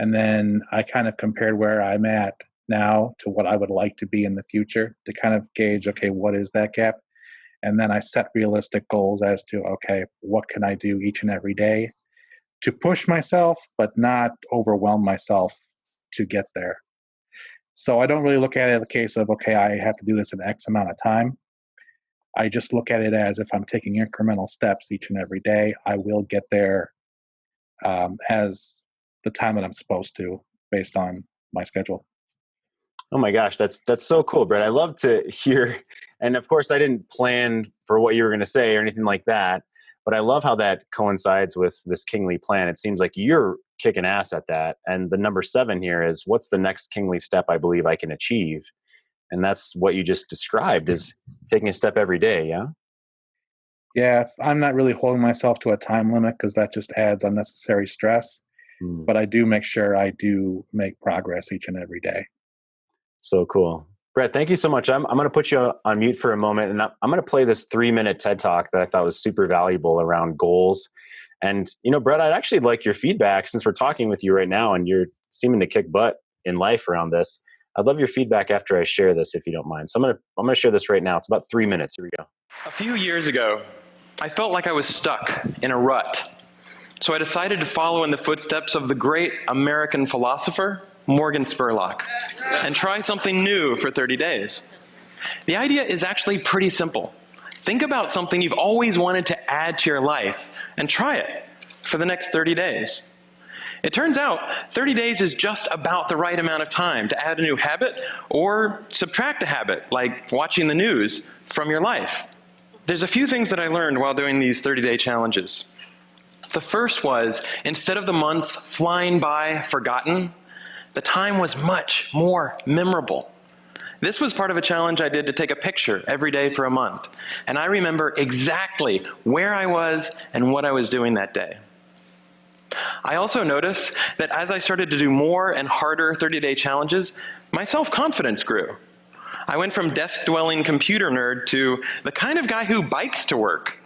And then I kind of compared where I'm at now to what I would like to be in the future to kind of gauge, okay, what is that gap? And then I set realistic goals as to, okay, what can I do each and every day to push myself, but not overwhelm myself to get there. So I don't really look at it as a case of, okay, I have to do this in X amount of time. I just look at it as if I'm taking incremental steps each and every day, I will get there as the time that I'm supposed to based on my schedule. Oh my gosh, that's so cool, Brett. I love to hear, and of course I didn't plan for what you were going to say or anything like that, but I love how that coincides with this kingly plan. It seems like you're kicking ass at that. And the number 7 here is, what's the next kingly step I believe I can achieve? And that's what you just described, is taking a step every day. Yeah. Yeah. I'm not really holding myself to a time limit because that just adds unnecessary stress. But I do make sure I do make progress each and every day. So cool. Brett, thank you so much. I'm going to put you on mute for a moment, and I'm going to play this 3-minute TED Talk that I thought was super valuable around goals. And, Brett, I'd actually like your feedback, since we're talking with you right now and you're seeming to kick butt in life around this. I'd love your feedback after I share this, if you don't mind. So I'm going to share this right now. It's about 3 minutes. Here we go. A few years ago, I felt like I was stuck in a rut. So I decided to follow in the footsteps of the great American philosopher, Morgan Spurlock, and try something new for 30 days. The idea is actually pretty simple. Think about something you've always wanted to add to your life and try it for the next 30 days. It turns out 30 days is just about the right amount of time to add a new habit or subtract a habit, like watching the news, from your life. There's a few things that I learned while doing these 30-day challenges. The first was, instead of the months flying by forgotten, the time was much more memorable. This was part of a challenge I did to take a picture every day for a month, and I remember exactly where I was and what I was doing that day. I also noticed that as I started to do more and harder 30-day challenges, my self-confidence grew. I went from desk-dwelling computer nerd to the kind of guy who bikes to work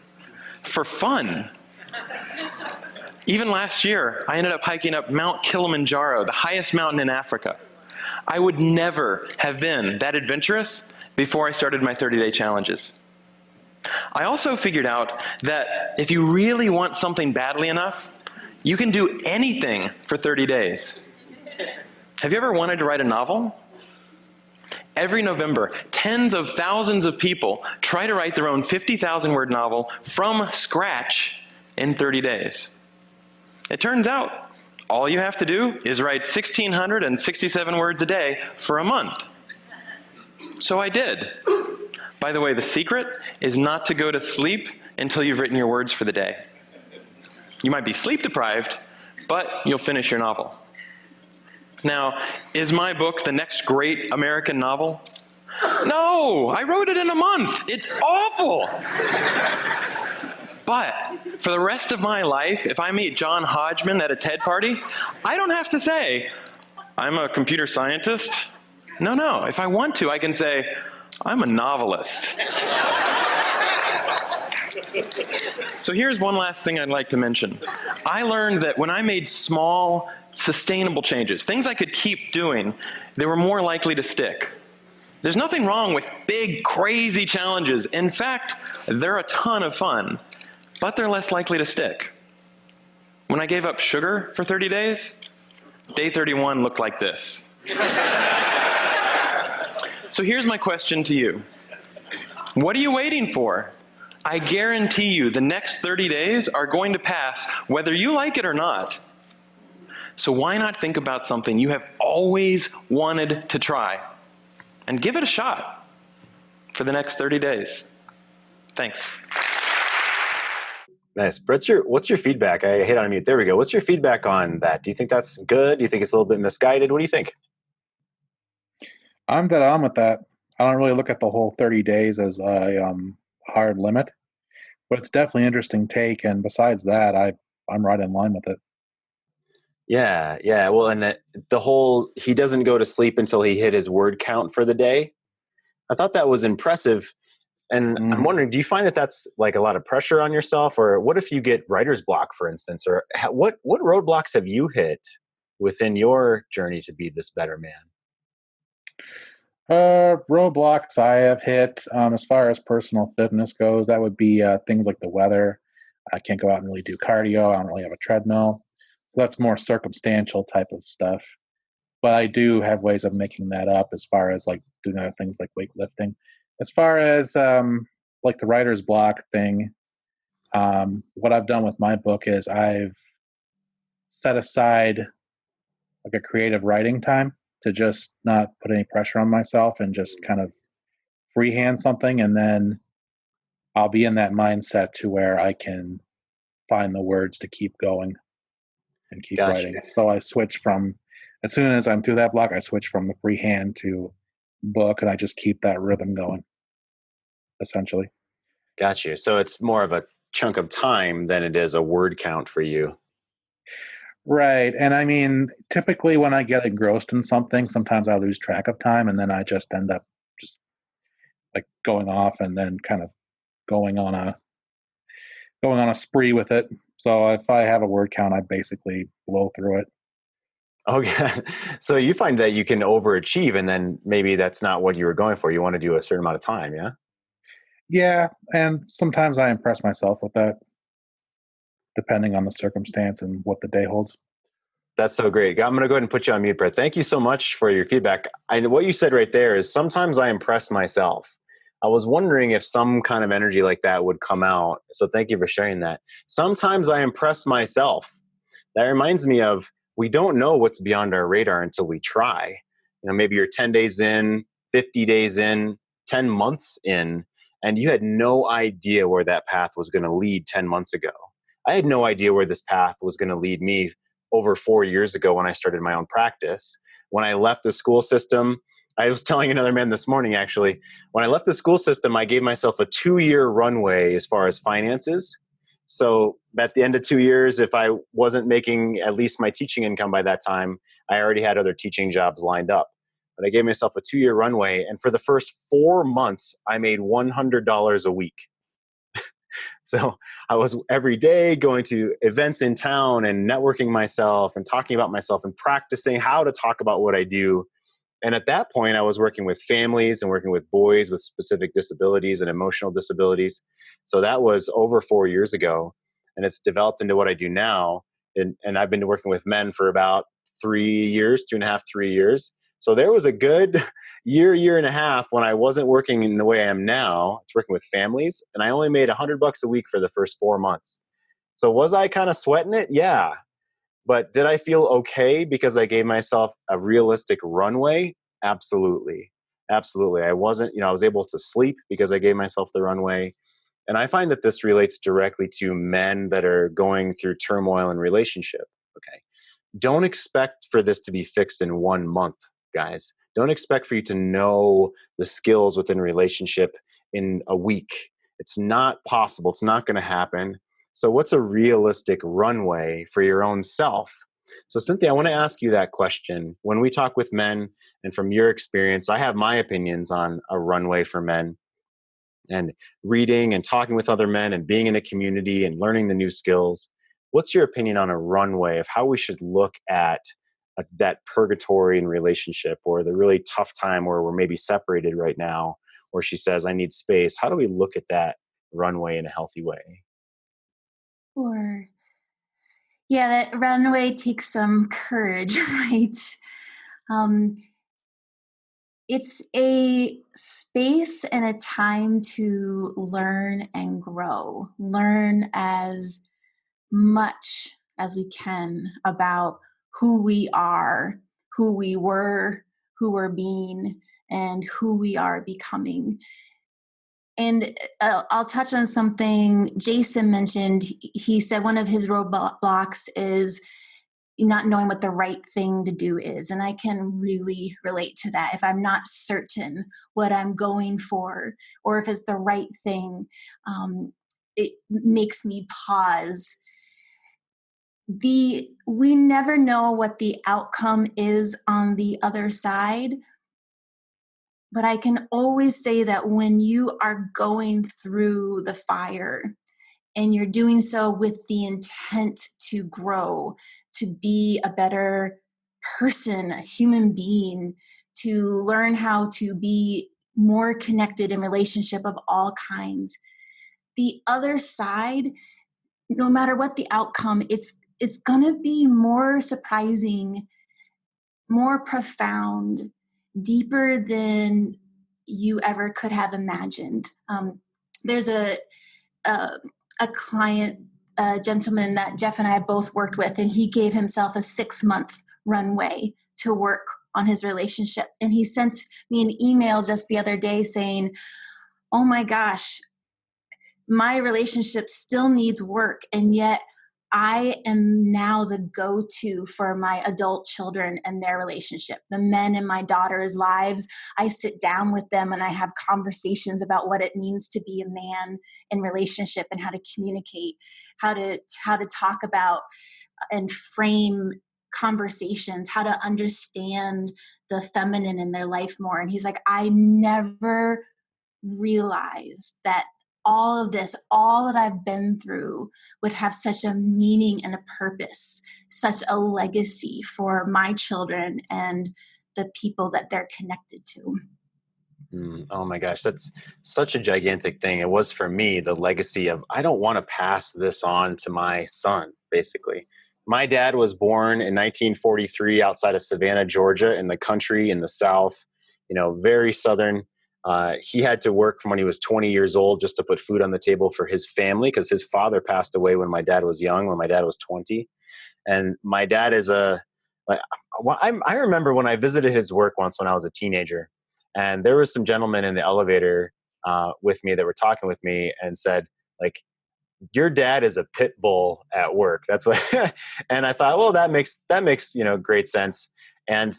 for fun. Even last year, I ended up hiking up Mount Kilimanjaro, the highest mountain in Africa. I would never have been that adventurous before I started my 30-day challenges. I also figured out that if you really want something badly enough, you can do anything for 30 days. Have you ever wanted to write a novel? Every November, tens of thousands of people try to write their own 50,000-word novel from scratch in 30 days. It turns out, all you have to do is write 1,667 words a day for a month. So I did. By the way, the secret is not to go to sleep until you've written your words for the day. You might be sleep deprived, but you'll finish your novel. Now, is my book the next great American novel? No, I wrote it in a month. It's awful. But for the rest of my life, if I meet John Hodgman at a TED party, I don't have to say, I'm a computer scientist. No, if I want to, I can say, I'm a novelist. So here's one last thing I'd like to mention. I learned that when I made small, sustainable changes, things I could keep doing, they were more likely to stick. There's nothing wrong with big, crazy challenges. In fact, they're a ton of fun, but they're less likely to stick. When I gave up sugar for 30 days, day 31 looked like this. So here's my question to you. What are you waiting for? I guarantee you the next 30 days are going to pass whether you like it or not. So why not think about something you have always wanted to try and give it a shot for the next 30 days? Thanks. Nice. What's your feedback? I hit on mute. There we go. What's your feedback on that? Do you think that's good? Do you think it's a little bit misguided? What do you think? I'm dead on with that. I don't really look at the whole 30 days as a hard limit, but it's definitely an interesting take. And besides that, I'm right in line with it. Yeah. Well, and he doesn't go to sleep until he hit his word count for the day. I thought that was impressive. And I'm wondering, do you find that that's like a lot of pressure on yourself? Or what if you get writer's block, for instance? Or what roadblocks have you hit within your journey to be this better man? Roadblocks I have hit, as far as personal fitness goes, that would be things like the weather. I can't go out and really do cardio. I don't really have a treadmill. So that's more circumstantial type of stuff. But I do have ways of making that up as far as like doing other things like weightlifting. As far as like the writer's block thing, what I've done with my book is I've set aside like a creative writing time to just not put any pressure on myself and just kind of freehand something. And then I'll be in that mindset to where I can find the words to keep going and keep writing. So I switch from, as soon as I'm through that block, I switch from the freehand to book, and I just keep that rhythm going, essentially. Got you. So it's more of a chunk of time than it is a word count for you. Right. And I mean, typically when I get engrossed in something, sometimes I lose track of time, and then I just end up just like going off and then kind of going on a spree with it. So if I have a word count, I basically blow through it. Okay. So you find that you can overachieve, and then maybe that's not what you were going for. You want to do a certain amount of time, yeah? Yeah. And sometimes I impress myself with that. depending on the circumstance and what the day holds. That's so great. I'm going to go ahead and put you on mute, Brett. Thank you so much for your feedback. What you said right there is sometimes I impress myself. I was wondering if some kind of energy like that would come out. So thank you for sharing that. Sometimes I impress myself. That reminds me of, we don't know what's beyond our radar until we try. Maybe you're 10 days in, 50 days in, 10 months in, and you had no idea where that path was going to lead 10 months ago. I had no idea where this path was going to lead me over 4 years ago when I started my own practice. When I left the school system, I was telling another man this morning, actually, when I left the school system, I gave myself a 2-year runway as far as finances. So at the end of 2 years, if I wasn't making at least my teaching income by that time, I already had other teaching jobs lined up. But I gave myself a 2-year runway. And for the first 4 months, I made $100 a week. So I was every day going to events in town and networking myself and talking about myself and practicing how to talk about what I do. And at that point, I was working with families and working with boys with specific disabilities and emotional disabilities. So that was over 4 years ago. And it's developed into what I do now. And I've been working with men for about 3 years, 2.5, 3 years. So there was a good year and a half when I wasn't working in the way I am now. It's working with families. And I only made $100 a week for the first 4 months. So was I kind of sweating it? Yeah. But did I feel okay because I gave myself a realistic runway? Absolutely. Absolutely. I wasn't, I was able to sleep because I gave myself the runway. And I find that this relates directly to men that are going through turmoil in relationship. Okay. Don't expect for this to be fixed in 1 month, guys. Don't expect for you to know the skills within a relationship in a week. It's not possible. It's not going to happen. So what's a realistic runway for your own self? So Cynthia, I want to ask you that question. When we talk with men, and from your experience, I have my opinions on a runway for men, and reading and talking with other men and being in a community and learning the new skills. What's your opinion on a runway of how we should look at that purgatory in relationship, or the really tough time where we're maybe separated right now, or she says, I need space? How do we look at that runway in a healthy way? Or, yeah, that runway takes some courage, right? It's a space and a time to learn and grow, learn as much as we can about who we are, who we were, who we're being, and who we are becoming. And I'll touch on something Jason mentioned. He said one of his roadblocks is not knowing what the right thing to do is. And I can really relate to that. If I'm not certain what I'm going for, or if it's the right thing, it makes me pause. We never know what the outcome is on the other side. But I can always say that when you are going through the fire and you're doing so with the intent to grow, to be a better person, a human being, to learn how to be more connected in relationship of all kinds, the other side, no matter what the outcome, it's going to be more surprising, more profound, deeper than you ever could have imagined. There's a client, a gentleman that Jeff and I both worked with, and he gave himself a 6-month runway to work on his relationship. And he sent me an email just the other day saying, oh my gosh, my relationship still needs work, and yet I am now the go-to for my adult children and their relationship. The men in my daughter's lives, I sit down with them and I have conversations about what it means to be a man in relationship and how to communicate, how to talk about and frame conversations, how to understand the feminine in their life more. And he's like, I never realized that all of this, all that I've been through would have such a meaning and a purpose, such a legacy for my children and the people that they're connected to. Oh my gosh, that's such a gigantic thing. It was for me the legacy of I don't want to pass this on to my son, basically. My dad was born in 1943 outside of Savannah, Georgia, in the country in the South, very Southern. He had to work from when he was 20 years old just to put food on the table for his family because his father passed away when my dad was young, when my dad was 20. And my dad is I remember when I visited his work once when I was a teenager, and there was some gentlemen in the elevator with me that were talking with me and said, like, your dad is a pit bull at work. That's what, and I thought, well, that makes great sense. And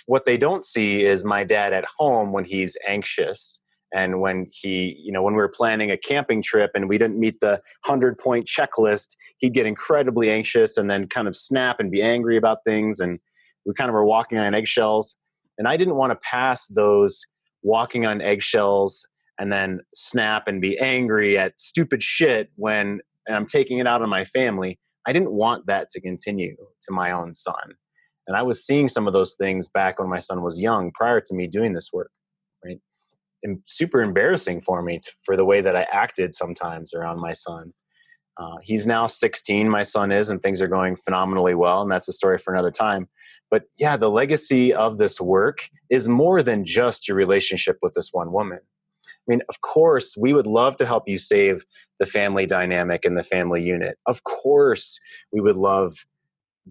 what they don't see is my dad at home when he's anxious and when when we were planning a camping trip and we didn't meet the 100-point checklist, he'd get incredibly anxious and then kind of snap and be angry about things. And we kind of were walking on eggshells. And I didn't want to pass those walking on eggshells and then snap and be angry at stupid shit and I'm taking it out on my family. I didn't want that to continue to my own son. And I was seeing some of those things back when my son was young, prior to me doing this work, right? And super embarrassing for me for the way that I acted sometimes around my son. He's now 16, my son is, and things are going phenomenally well. And that's a story for another time. But yeah, the legacy of this work is more than just your relationship with this one woman. I mean, of course, we would love to help you save the family dynamic and the family unit. Of course, we would love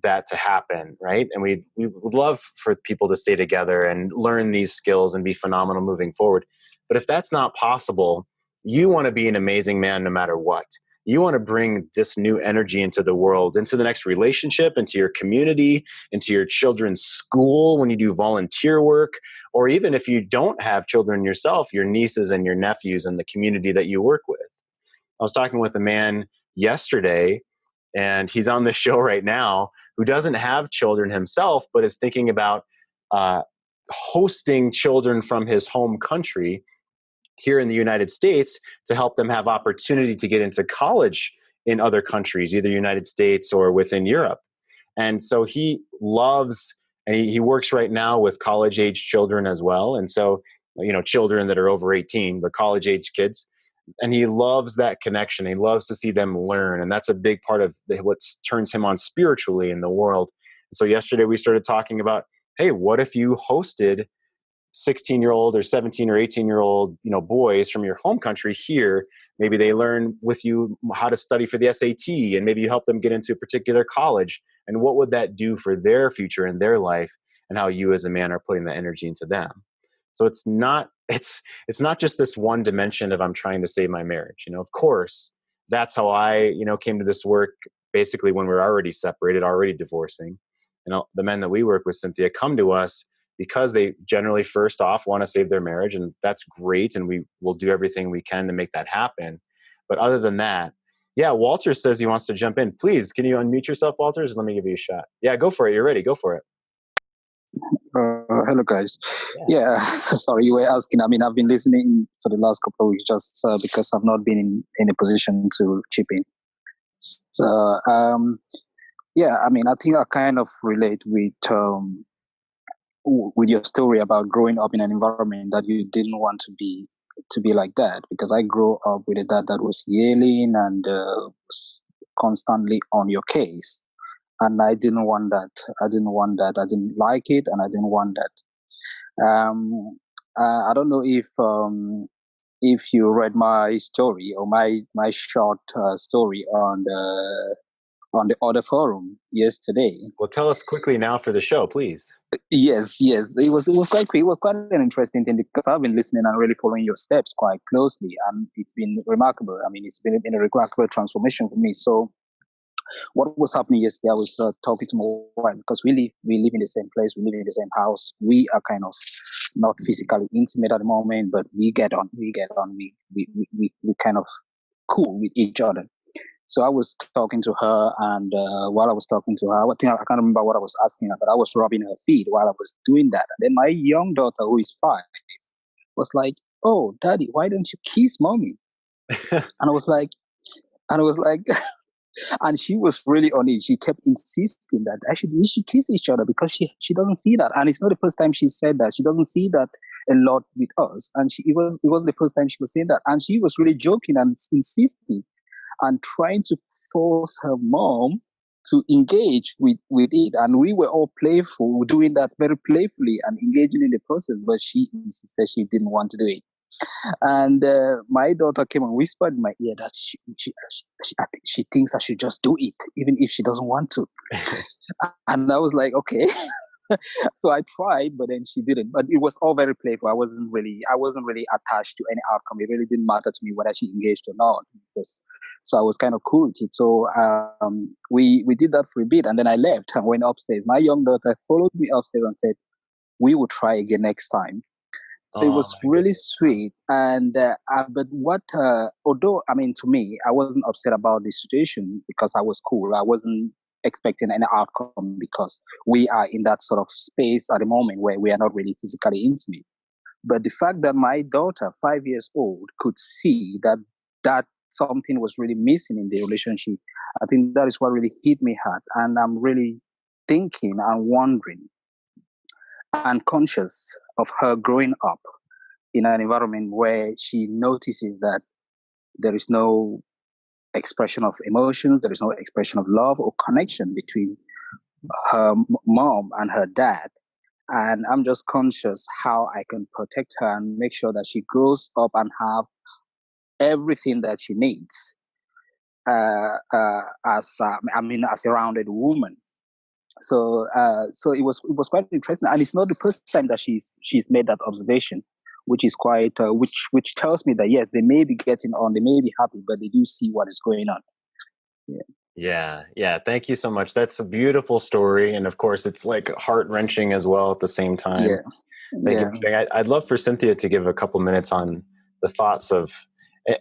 that to happen, right? And we would love for people to stay together and learn these skills and be phenomenal moving forward. But if that's not possible, you want to be an amazing man no matter what. You want to bring this new energy into the world, into the next relationship, into your community, into your children's school when you do volunteer work, or even if you don't have children yourself, your nieces and your nephews and the community that you work with. I was talking with a man yesterday, and he's on this show right now, who doesn't have children himself, but is thinking about hosting children from his home country here in the United States to help them have opportunity to get into college in other countries, either United States or within Europe. And so he loves, and he works right now with college age children as well. And so, children that are over 18, but college age kids. And he loves that connection. He loves to see them learn. And that's a big part of what turns him on spiritually in the world. So yesterday we started talking about, hey, what if you hosted 16-year-old or 17 or 18-year-old, boys from your home country here? Maybe they learn with you how to study for the SAT, and maybe you help them get into a particular college. And what would that do for their future and their life, and how you as a man are putting that energy into them? So it's not just this one dimension of I'm trying to save my marriage. Of course, that's how I, came to this work basically when we're already separated, already divorcing. The men that we work with, Cynthia, come to us because they generally first off want to save their marriage, and that's great. And we will do everything we can to make that happen. But other than that, yeah, Walter says he wants to jump in. Please, can you unmute yourself, Walter? Let me give you a shot. Yeah, go for it. You're ready. Go for it. Hello, guys. Yeah, sorry, you were asking. I mean, I've been listening for the last couple of weeks just because I've not been in a position to chip in. So, yeah, I mean, I think I kind of relate with your story about growing up in an environment that you didn't want to be like that. Because I grew up with a dad that was yelling and was constantly on your case. And I didn't want that. I didn't like it, and I didn't want that. I don't know if you read my story or my short story on the other forum yesterday. Well, tell us quickly now for the show, please. Yes. It was quite quick. It was quite an interesting thing because I've been listening and really following your steps quite closely, and it's been remarkable. I mean, it's been a remarkable transformation for me. So, what was happening yesterday, I was talking to my wife because we live in the same place, we live in the same house. We are kind of not physically intimate at the moment, but we get on. We kind of cool with each other. So I was talking to her, and while I was talking to her, I can't remember what I was asking her, but I was rubbing her feet while I was doing that. And then my young daughter, who is 5, was like, "Oh, Daddy, why don't you kiss Mommy?" And I was like. And she was really on it. She kept insisting that actually we should kiss each other because she doesn't see that. And it's not the first time she said that. She doesn't see that a lot with us. And it was the first time she was saying that. And she was really joking and insisting and trying to force her mom to engage with it. And we were all playful, doing that very playfully and engaging in the process, but she insisted she didn't want to do it. And my daughter came and whispered in my ear that I think she thinks I should just do it, even if she doesn't want to. And I was like, okay. So I tried, but then she didn't. But it was all very playful. I wasn't really attached to any outcome. It really didn't matter to me whether she engaged or not. So I was kind of cool with it. So we did that for a bit, and then I left and went upstairs. My young daughter followed me upstairs and said, "We will try again next time." So it was really sweet. And but although to me, I wasn't upset about the situation because I was cool. I wasn't expecting any outcome because we are in that sort of space at the moment where we are not really physically intimate. But the fact that my daughter, 5 years old, could see that something was really missing in the relationship, I think that is what really hit me hard. And I'm really thinking and wondering and conscious of her growing up in an environment where she notices that there is no expression of emotions, there is no expression of love or connection between her mom and her dad. And I'm just conscious how I can protect her and make sure that she grows up and have everything that she needs as a rounded woman. So it was quite interesting, and it's not the first time that she's made that observation, which is quite which tells me that yes, they may be getting on, they may be happy, but they do see what is going on. Yeah. Thank you so much. That's a beautiful story, and of course, it's like heart wrenching as well at the same time. Thank you. I'd love for Cynthia to give a couple minutes on the thoughts of.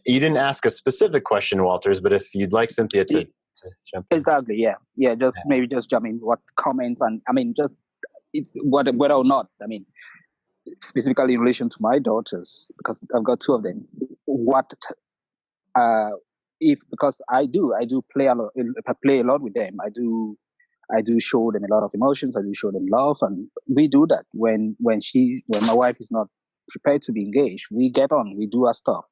You didn't ask a specific question, Walters, but if you'd like Cynthia to jump in. Exactly, yeah. Maybe just jump in what comments and whether or not, specifically in relation to my daughters, because I've got two of them. Because I do play a lot. I play a lot with them. I do show them a lot of emotions. I do show them love, and we do that when my wife is not prepared to be engaged. We get on. We do our stuff.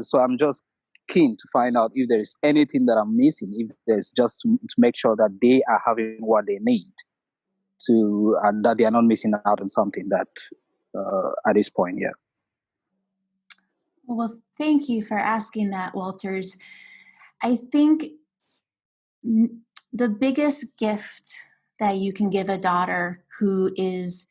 So I'm just keen to find out if there is anything that I'm missing, if there's just to make sure that they are having what they need and that they are not missing out on something that at this point, yeah. Well, thank you for asking that, Walters. I think the biggest gift that you can give a daughter who is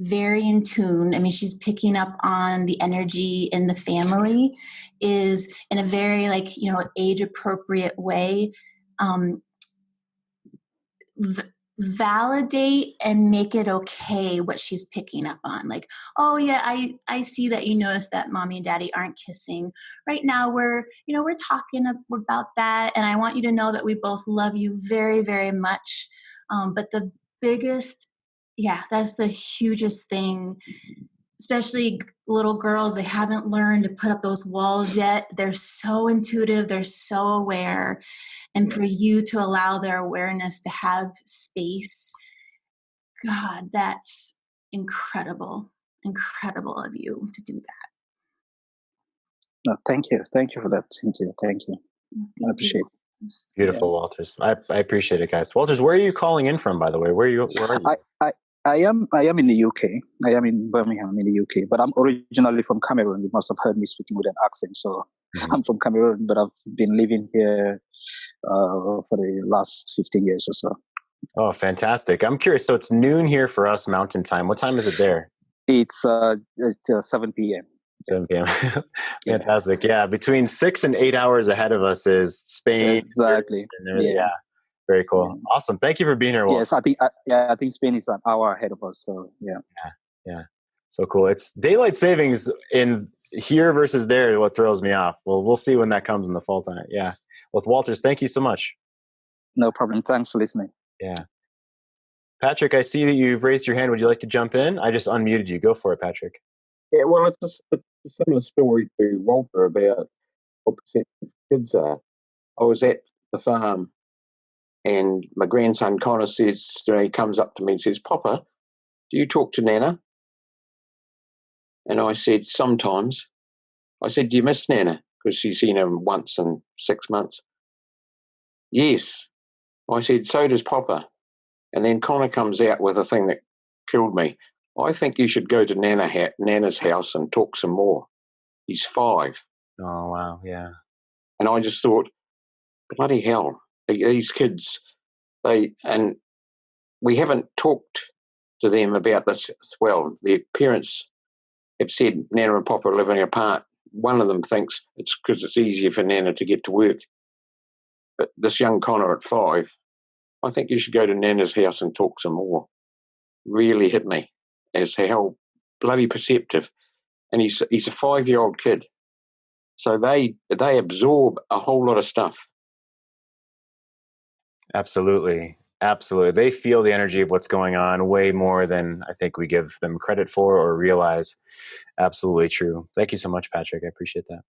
very in tune, she's picking up on the energy in the family, is in a very age appropriate way, validate and make it okay what she's picking up on. Like, oh yeah, I see that you noticed that mommy and daddy aren't kissing right now. We're talking about that, and I want you to know that we both love you very, very much. But the biggest, that's the hugest thing, especially little girls. They haven't learned to put up those walls yet. They're so intuitive. They're so aware. And for you to allow their awareness to have space, God, that's incredible of you to do that. No, thank you for that, Cynthia. Thank you. I appreciate it. Beautiful, Walters. I appreciate it, guys. Walters, where are you calling in from, by the way? Where are you? I am in the UK. I am in Birmingham in the UK, but I'm originally from Cameroon. You must have heard me speaking with an accent. So I'm from Cameroon, but I've been living here for the last 15 years or so. Oh, fantastic. I'm curious. So it's noon here for us, Mountain Time. What time is it there? It's 7 p.m. 7 p.m. Fantastic. Yeah. Between 6 and 8 hours ahead of us is Spain. Exactly. Very cool. Yeah. Awesome. Thank you for being here, Walter. Yes, I think Spain is an hour ahead of us. So yeah. So cool. It's daylight savings in here versus there. What throws me off. Well, we'll see when that comes in the fall time. Yeah. Well, Walters, thank you so much. No problem. Thanks for listening. Yeah. Patrick, I see that you've raised your hand. Would you like to jump in? I just unmuted you. Go for it, Patrick. Yeah, well, it's a similar story to Walter about opposite kids are. I was at the farm. And my grandson Connor says, he comes up to me and says, Papa, do you talk to Nana? And I said, sometimes. I said, do you miss Nana? Because she's seen her once in 6 months. Yes. I said, so does Papa. And then Connor comes out with a thing that killed me. I think you should go to Nana's house and talk some more. He's 5. Oh, wow, yeah. And I just thought, bloody hell, these kids, and we haven't talked to them about this. Well, their parents have said Nana and Papa are living apart. One of them thinks it's because it's easier for Nana to get to work. But this young Connor at 5, I think you should go to Nana's house and talk some more. Really hit me as to how bloody perceptive. And he's a 5-year-old kid. So they absorb a whole lot of stuff. Absolutely. Absolutely. They feel the energy of what's going on way more than I think we give them credit for or realize. Absolutely true. Thank you so much, Patrick. I appreciate that.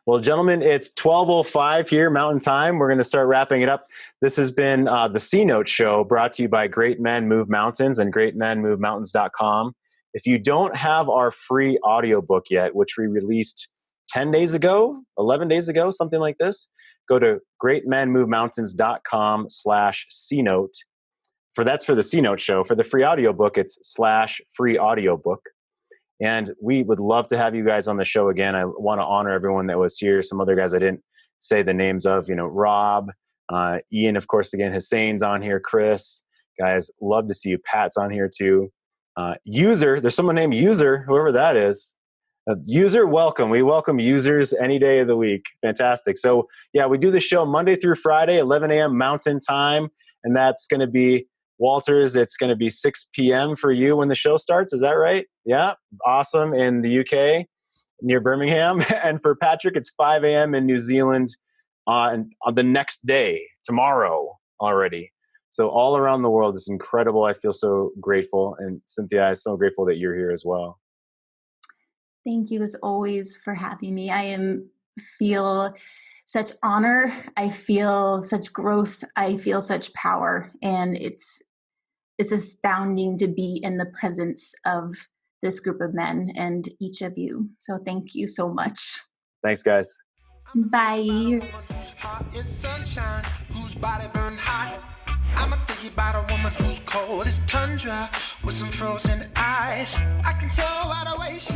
Well, gentlemen, it's 12:05 here, Mountain Time. We're going to start wrapping it up. This has been the C Note Show, brought to you by Great Men Move Mountains and greatmenmovemountains.com. If you don't have our free audiobook yet, which we released 10 days ago, 11 days ago, something like this, go to greatmenmovemountains.com/C-Note. That's for the C Note Show. For the free audiobook, it's /free audiobook. And we would love to have you guys on the show again. I want to honor everyone that was here. Some other guys I didn't say the names of, Rob, Ian, of course, again, Hussein's on here, Chris. Guys, love to see you. Pat's on here too. User, there's someone named User, whoever that is. User, welcome. We welcome users any day of the week. Fantastic. So, yeah, we do the show Monday through Friday, 11 a.m. Mountain Time. And that's going to be, Walters, it's going to be 6 p.m. for you when the show starts. Is that right? Yeah. Awesome. In the UK, near Birmingham. And for Patrick, it's 5 a.m. in New Zealand on the next day, tomorrow already. So all around the world, it's incredible. I feel so grateful. And Cynthia, I'm so grateful that you're here as well. Thank you as always for having me. I feel such honor. I feel such growth. I feel such power. And it's astounding to be in the presence of this group of men and each of you. So thank you so much. Thanks, guys. Bye. I'ma tell you about a woman who's cold as tundra with some frozen eyes. I can tell by the way she